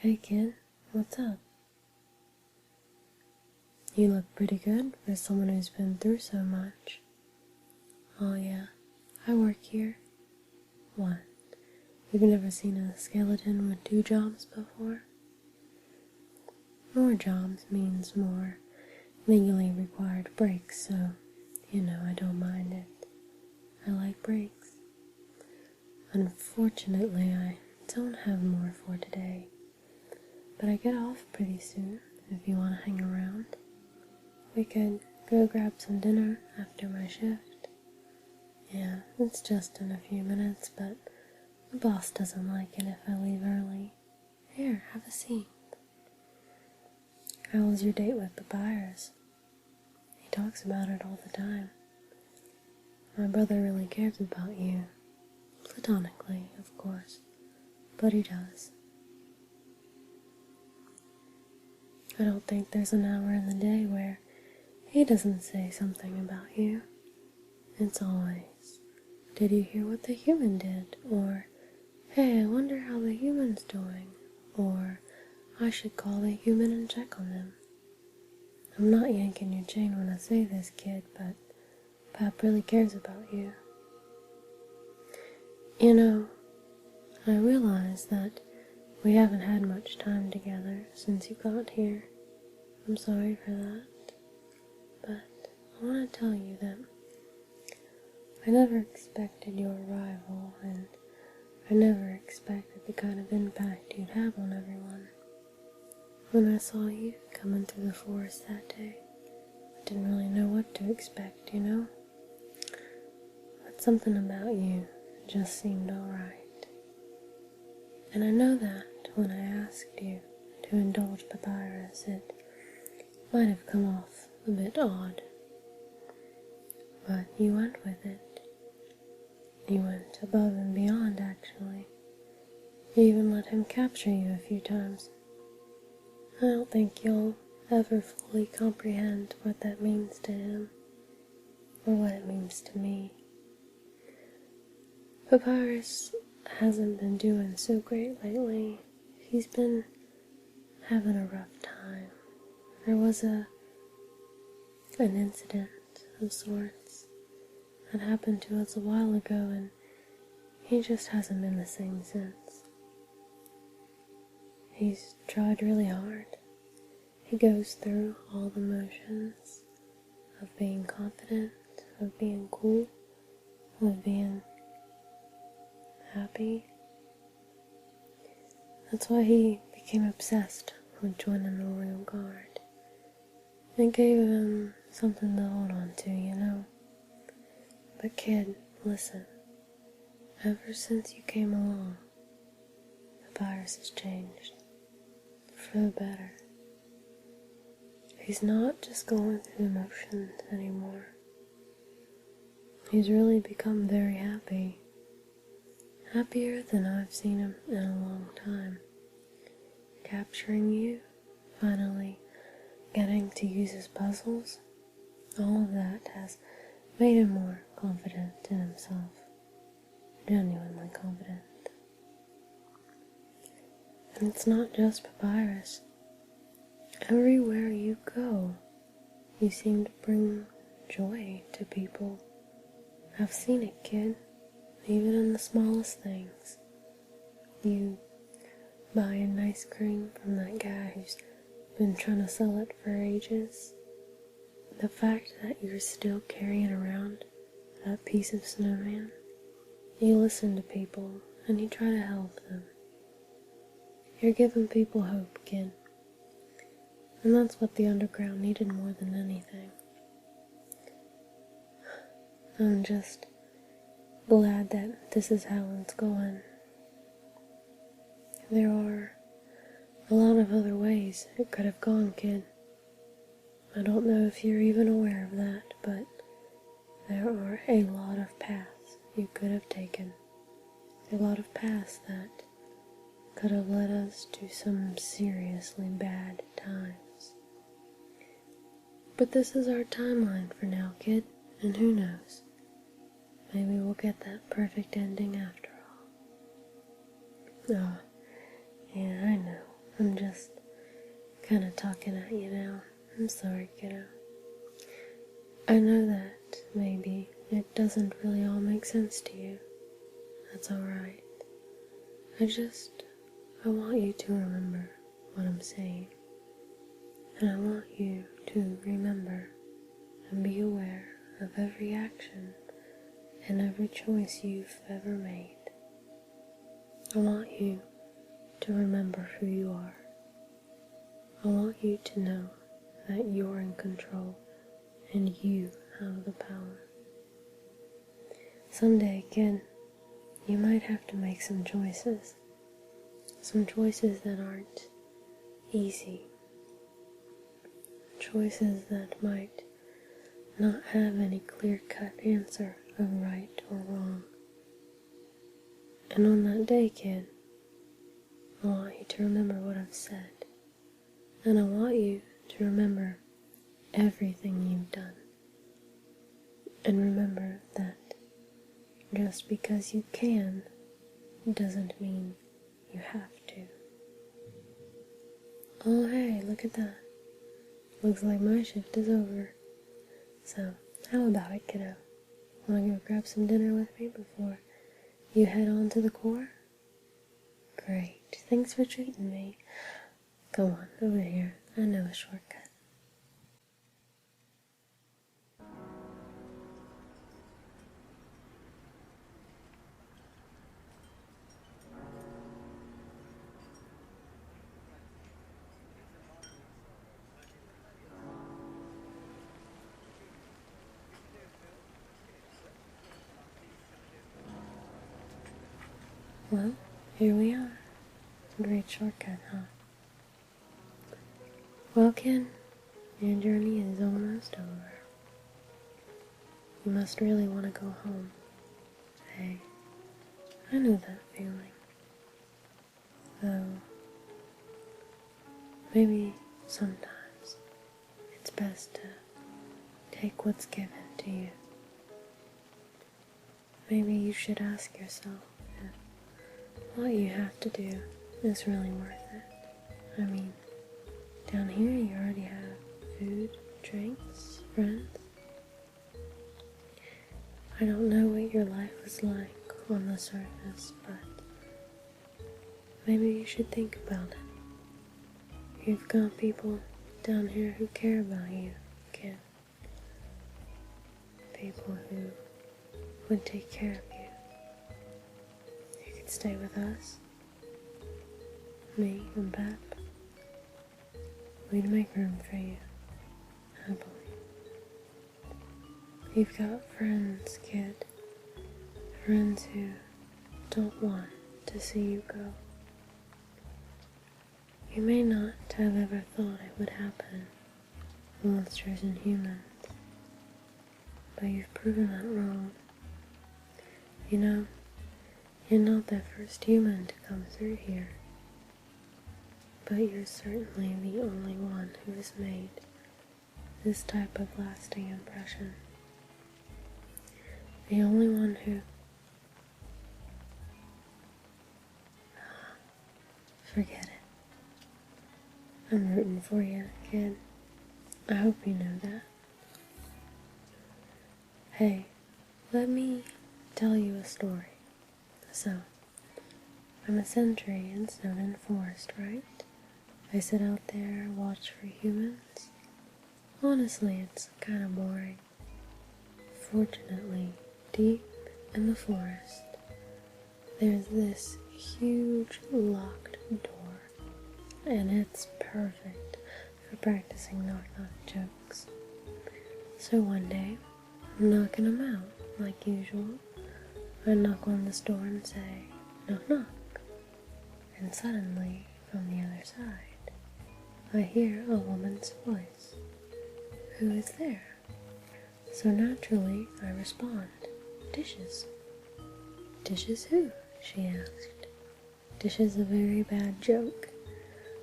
Hey kid, what's up? You look pretty good for someone who's been through so much. Oh yeah, I work here. What? You've never seen a skeleton with 2 jobs before? More jobs means more legally required breaks, so, I don't mind it. I like breaks. Unfortunately, I don't have more for today, but I get off pretty soon if you want to hang around. We could go grab some dinner after my shift. Yeah, it's just in a few minutes, but the boss doesn't like it if I leave early. Here, have a seat. How was your date with Papyrus? He talks about it all the time. My brother really cares about you. Platonically, of course, but he does. I don't think there's an hour in the day where he doesn't say something about you. It's always, did you hear what the human did? Or, hey, I wonder how the human's doing. Or, I should call the human and check on them. I'm not yanking your chain when I say this, kid, but Pap really cares about you. I realize that we haven't had much time together since you got here. I'm sorry for that. But I want to tell you that I never expected your arrival, and I never expected the kind of impact you'd have on everyone. When I saw you coming through the forest that day, I didn't really know what to expect, But something about you just seemed alright. And I know that when I asked you to indulge Papyrus, it might have come off a bit odd. But you went with it. You went above and beyond, actually. You even let him capture you a few times. I don't think you'll ever fully comprehend what that means to him, or what it means to me. Papyrus hasn't been doing so great lately. He's been having a rough time. There was an incident of sorts that happened to us a while ago, and he just hasn't been the same since. He's tried really hard. He goes through all the motions of being confident, of being cool, of being happy. That's why he became obsessed with joining the Royal Guard. It gave him something to hold on to, But kid, listen. Ever since you came along, Papyrus has changed. For the better. He's not just going through the motions anymore. He's really become very happy. Happier than I've seen him in a long time. Capturing you, finally getting to use his puzzles, all of that has made him more confident in himself. Genuinely confident. And it's not just Papyrus. Everywhere you go, you seem to bring joy to people. I've seen it, kid. Even in the smallest things. You buying ice cream from that guy who's been trying to sell it for ages. The fact that you're still carrying around that piece of snowman. You listen to people and you try to help them. You're giving people hope, kid. And that's what the underground needed more than anything. I'm just glad that this is how it's going. There are a lot of other ways it could have gone, kid. I don't know if you're even aware of that, but there are a lot of paths you could have taken. A lot of paths that could have led us to some seriously bad times. But this is our timeline for now, kid, and who knows? Maybe we'll get that perfect ending after all. Oh, yeah, I'm just kind of talking at you now. I'm sorry, kiddo. I know that maybe it doesn't really all make sense to you. That's alright. I want you to remember what I'm saying. And I want you to remember and be aware of every action and every choice you've ever made. I want you to remember who you are. I want you to know that you're in control and you have the power. Someday, kid, you might have to make some choices. Some choices that aren't easy. Choices that might not have any clear-cut answer of right or wrong. And on that day, kid, I want you to remember what I've said. And I want you to remember everything you've done. And remember that just because you can doesn't mean you have to. Oh hey, look at that. Looks like my shift is over. So, how about it, kiddo? Wanna go grab some dinner with me before you head on to the core? Great, thanks for treating me. Come on, over here. I know a shortcut. Well, here we are. Great shortcut, huh? Well, Ken, your journey is almost over. You must really want to go home. Hey, I know that feeling. Though, maybe sometimes it's best to take what's given to you. Maybe you should ask yourself if what you have to do is really worth it. I mean, down here you already have food, drinks, friends. I don't know what your life was like on the surface, but maybe you should think about it. You've got people down here who care about you, kid. People who would take care of you. You could stay with us, me and Pep. We'd make room for you, happily. You've got friends, kid. Friends who don't want to see you go. You may not have ever thought it would happen, monsters and humans, but you've proven that wrong. You know, you're not the first human to come through here, but you're certainly the only one who has made this type of lasting impression. The only one who... Forget it. I'm rooting for you, kid. I hope you know that. Hey, let me tell you a story. So, I'm a sentry in Snowden Forest, right? I sit out there, watch for humans. Honestly, it's kind of boring. Fortunately, deep in the forest, there's this huge locked door, and it's perfect for practicing knock-knock jokes. So one day, I'm knocking them out, like usual. I knock on this door and say, knock knock, and suddenly, from the other side, I hear a woman's voice. Who is there? So naturally, I respond, dishes. Dishes who? She asked. Dishes a very bad joke.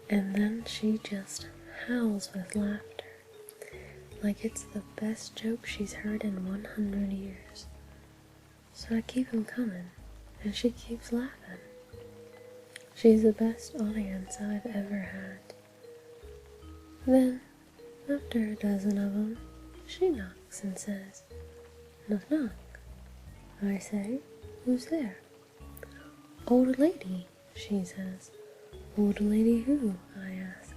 And then she just howls with laughter, like it's the best joke she's heard in 100 years. So I keep 'em coming, and she keeps laughing. She's the best audience I've ever had. Then, after a dozen of them, she knocks and says, "Knock, knock." I say, "Who's there?" "Old lady," she says. "Old lady who?" I ask.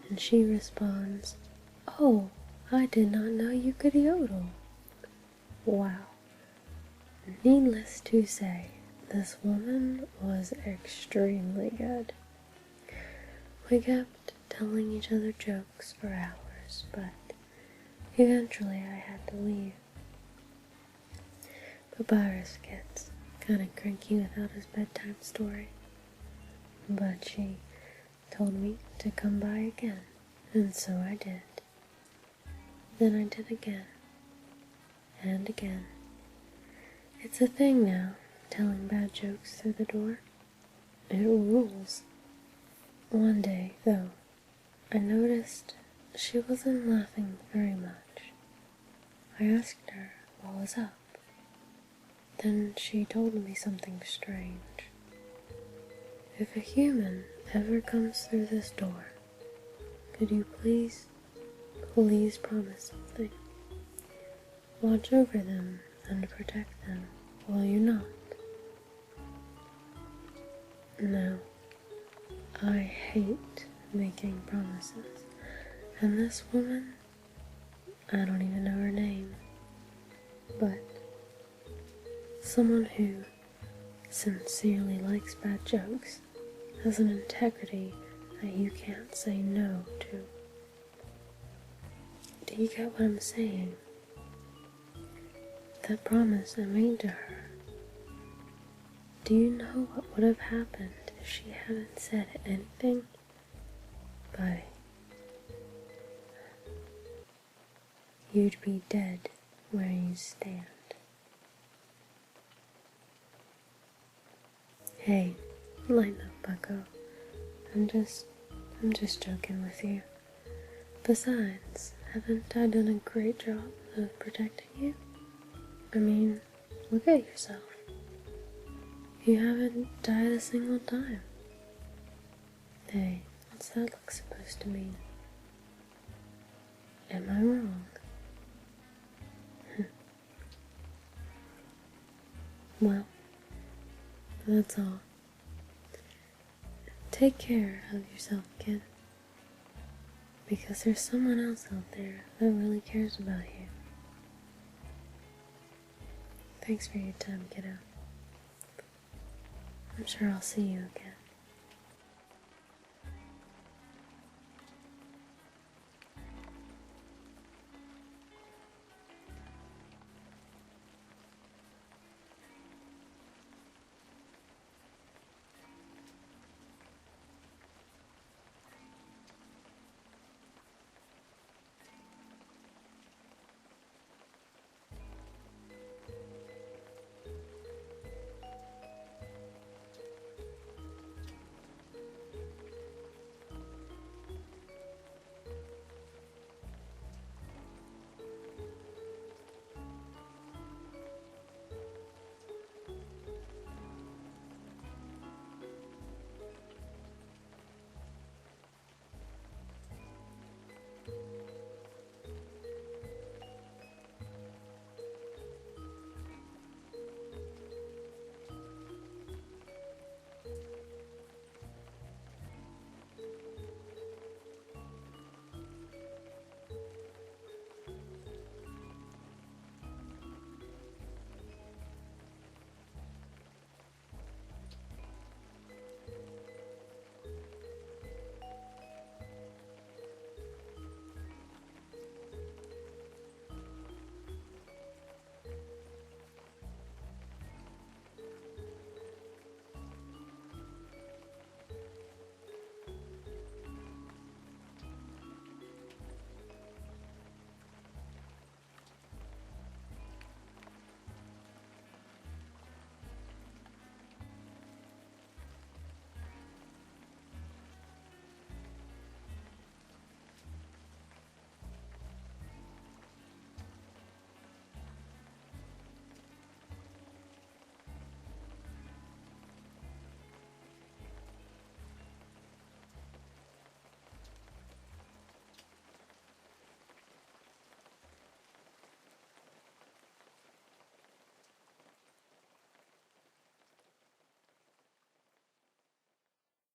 And she responds, "Oh, I did not know you could yodel." Wow. Needless to say, this woman was extremely good. We kept telling each other jokes for hours, but eventually I had to leave. Papyrus gets kinda cranky without his bedtime story, but she told me to come by again, and so I did. Then I did again, and again. It's a thing now, telling bad jokes through the door. It rules. One day, though, I noticed she wasn't laughing very much. I asked her what was up. Then she told me something strange. "If a human ever comes through this door, could you please promise something? Watch over them and protect them while you're not." Now, I hate making promises, and this woman, I don't even know her name, but someone who sincerely likes bad jokes has an integrity that you can't say no to. Do you get what I'm saying? That promise I made to her. Do you know what would have happened if she hadn't said anything? Buddy, you'd be dead where you stand. Hey, lighten up, bucko. I'm just joking with you. Besides, haven't I done a great job of protecting you? I mean, look at yourself. You haven't died a single time. Hey, what's that look supposed to mean? Am I wrong? Well, that's all. Take care of yourself, kid. Because there's someone else out there that really cares about you. Thanks for your time, kiddo. I'm sure I'll see you again.